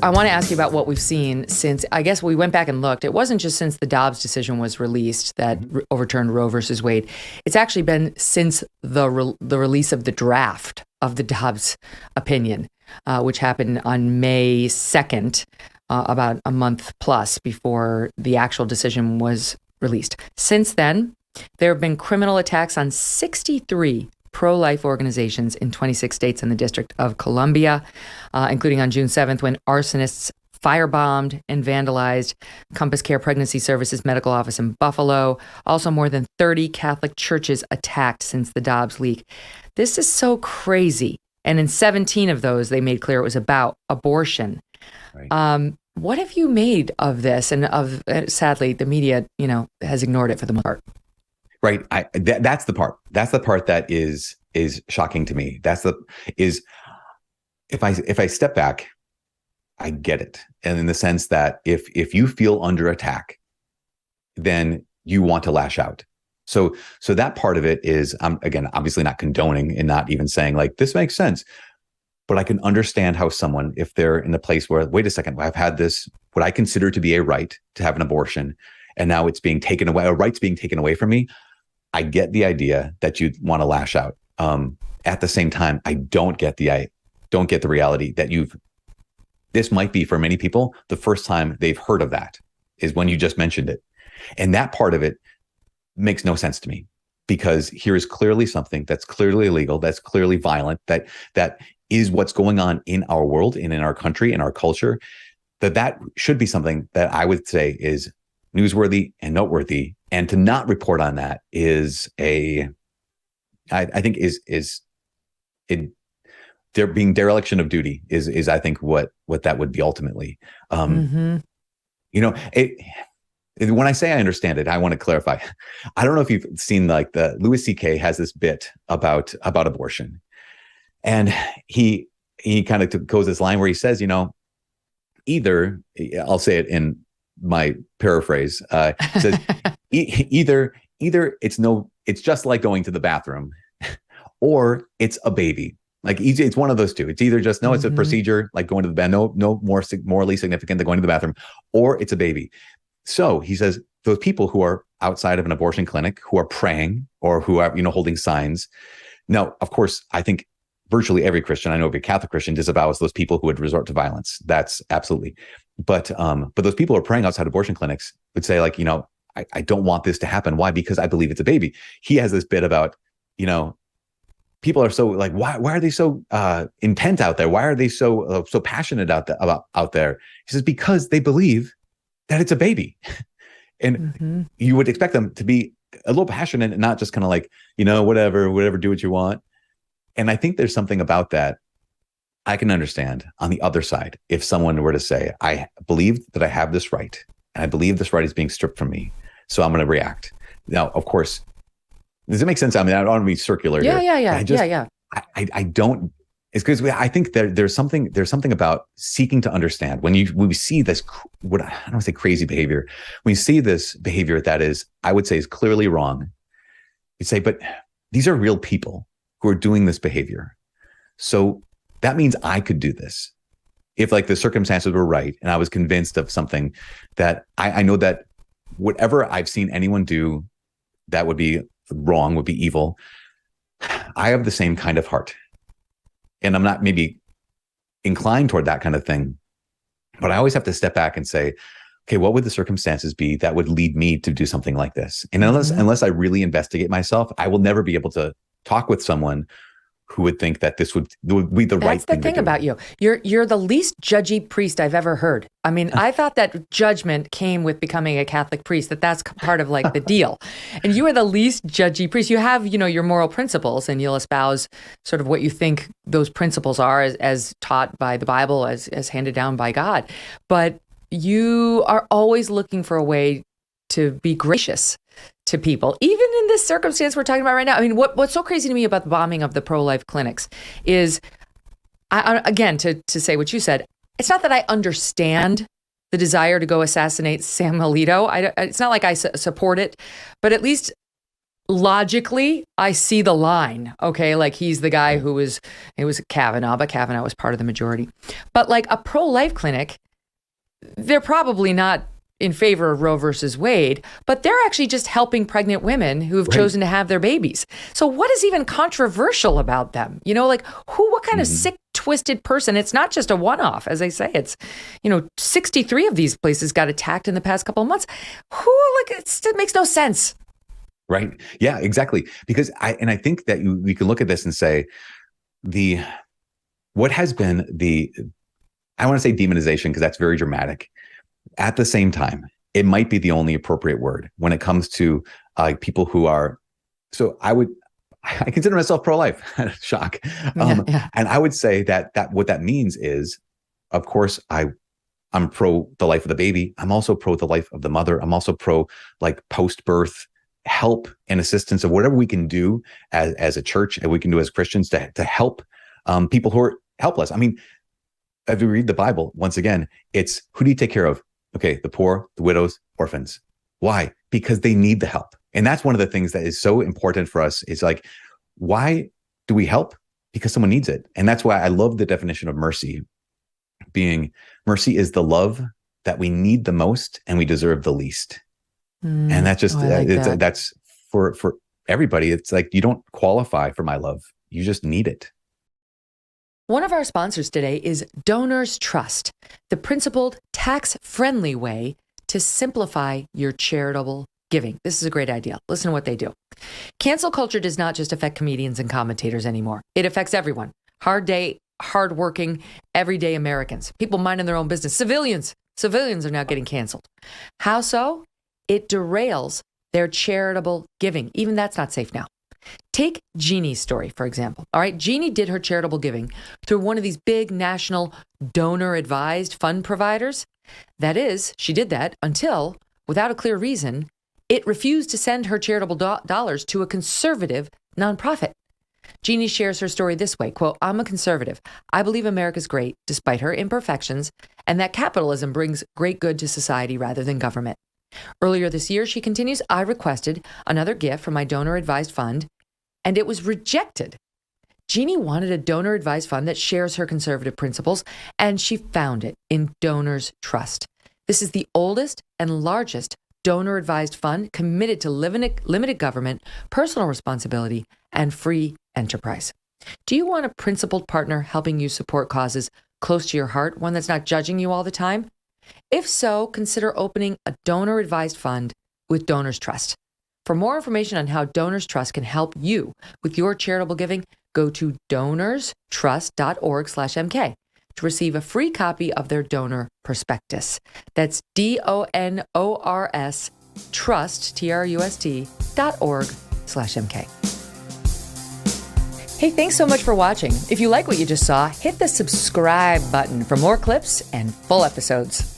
I want to ask you about what we've seen since, I guess we went back and looked. It wasn't just since the Dobbs decision was released that overturned Roe versus Wade. It's actually been since the release of the draft of the Dobbs opinion, which happened on May 2nd, about a month plus before the actual decision was released. Since then, there have been criminal attacks on 63 pro-life organizations in 26 states and the District of Columbia, including on June 7th when arsonists firebombed and vandalized Compass Care Pregnancy Services medical office in Buffalo. Also, more than 30 Catholic churches attacked since the Dobbs leak. This is so crazy. And in 17 of those, they made clear it was about abortion. Right. What have you made of this? And sadly, the media, has ignored it for the most part. Right. That's the part. That's the part that is shocking to me. If I step back, I get it. And in the sense that if you feel under attack, then you want to lash out. So that part of it is, again, obviously not condoning and not even saying like, this makes sense. But I can understand how someone, if they're in the place where, wait a second, I've had this, what I consider to be a right to have an abortion, and now it's being taken away, a right's being taken away from me. I get the idea that you'd want to lash out. At the same time, I don't get the reality that this might be for many people, the first time they've heard of that is when you just mentioned it. And that part of it makes no sense to me, because here is clearly something that's clearly illegal, that's clearly violent, that is what's going on in our world and in our country, in our culture, that should be something that I would say is newsworthy and noteworthy. And to not report on that is I think there being dereliction of duty is I think what that would be ultimately. When I say I understand it, I want to clarify. I don't know if you've seen like the Louis C.K. has this bit about abortion, and he kind of goes this line where he says, either, I'll say it in my paraphrase, says either it's just like going to the bathroom, or it's a baby. Like it's one of those two. It's either just it's a procedure like going to the bathroom, no more morally significant than going to the bathroom, or it's a baby. So he says those people who are outside of an abortion clinic, who are praying or who are holding signs. Now, of course, I think virtually every Christian, I know every Catholic Christian, disavows those people who would resort to violence. That's absolutely. But those people who are praying outside abortion clinics would say like, I don't want this to happen. Why? Because I believe it's a baby. He has this bit about, people are so like, why are they so intent out there? Why are they so passionate out there? He says, because they believe that it's a baby. And you would expect them to be a little passionate and not just kind of like, whatever, do what you want. And I think there's something about that I can understand on the other side. If someone were to say, I believe that I have this right, and I believe this right is being stripped from me, so I'm going to react. Now, of course, does it make sense? I mean, I don't want to be circular here. Yeah. I don't. It's because I think there's something about seeking to understand when we see this. What I don't want to say crazy behavior. When you see this behavior that is, I would say, is clearly wrong. You say, but these are real people who are doing this behavior. So that means I could do this. If like the circumstances were right and I was convinced of something that I know that whatever I've seen anyone do that would be wrong, would be evil, I have the same kind of heart. And I'm not maybe inclined toward that kind of thing, but I always have to step back and say, okay, what would the circumstances be that would lead me to do something like this? And unless I really investigate myself, I will never be able to talk with someone who would think that this would be the right thing to do. That's the thing about you. You're the least judgy priest I've ever heard. I mean, I thought that judgment came with becoming a Catholic priest, that's part of like the deal. And you are the least judgy priest. You have, your moral principles, and you'll espouse sort of what you think those principles are as taught by the Bible, as handed down by God. But you are always looking for a way to be gracious to people, even in this circumstance we're talking about right now. I mean, what's so crazy to me about the bombing of the pro-life clinics is, again, to say what you said, it's not that I understand the desire to go assassinate Sam Alito. It's not like I support it, but at least logically, I see the line. Okay, like he's the guy it was Kavanaugh, but Kavanaugh was part of the majority. But like a pro-life clinic, they're probably not in favor of Roe versus Wade, but they're actually just helping pregnant women who have chosen to have their babies. So what is even controversial about them? Like what kind of sick, twisted person? It's not just a one-off, as I say. It's, 63 of these places got attacked in the past couple of months. It makes no sense. Right. Yeah, exactly. Because I think that we can look at this and say what has been I want to say demonization because that's very dramatic. At the same time, it might be the only appropriate word when it comes to people who are. So I consider myself pro-life. Shock. And I would say that what that means is, of course, I'm pro the life of the baby. I'm also pro the life of the mother. I'm also pro like post-birth help and assistance of whatever we can do as a church and we can do as Christians to help people who are helpless. I mean, if you read the Bible, once again, it's who do you take care of? Okay, the poor, the widows, orphans. Why? Because they need the help. And that's one of the things that is so important for us is like, why do we help? Because someone needs it. And that's why I love the definition of mercy being mercy is the love that we need the most and we deserve the least. And that's just, that's for everybody. It's like, you don't qualify for my love. You just need it. One of our sponsors today is Donors Trust, the principled, tax-friendly way to simplify your charitable giving. This is a great idea. Listen to what they do. Cancel culture does not just affect comedians and commentators anymore. It affects everyone. Hardworking, everyday Americans, people minding their own business, civilians. Civilians are now getting canceled. How so? It derails their charitable giving. Even that's not safe now. Take Jeannie's story, for example. All right, Jeannie did her charitable giving through one of these big national donor-advised fund providers. That is, she did that until, without a clear reason, it refused to send her charitable dollars to a conservative nonprofit. Jeannie shares her story this way, quote, "I'm a conservative. I believe America's great, despite her imperfections, and that capitalism brings great good to society rather than government. Earlier this year," she continues, "I requested another gift from my donor-advised fund, and it was rejected. Jeannie wanted a donor-advised fund that shares her conservative principles, and she found it in Donors Trust. This is the oldest and largest donor-advised fund committed to limited government, personal responsibility, and free enterprise. Do you want a principled partner helping you support causes close to your heart, one that's not judging you all the time? If so, consider opening a donor-advised fund with Donors Trust. For more information on how Donors Trust can help you with your charitable giving, go to donorstrust.org/MK to receive a free copy of their donor prospectus. That's DONORS trust, TRUST.org/MK. Hey, thanks so much for watching. If you like what you just saw, hit the subscribe button for more clips and full episodes.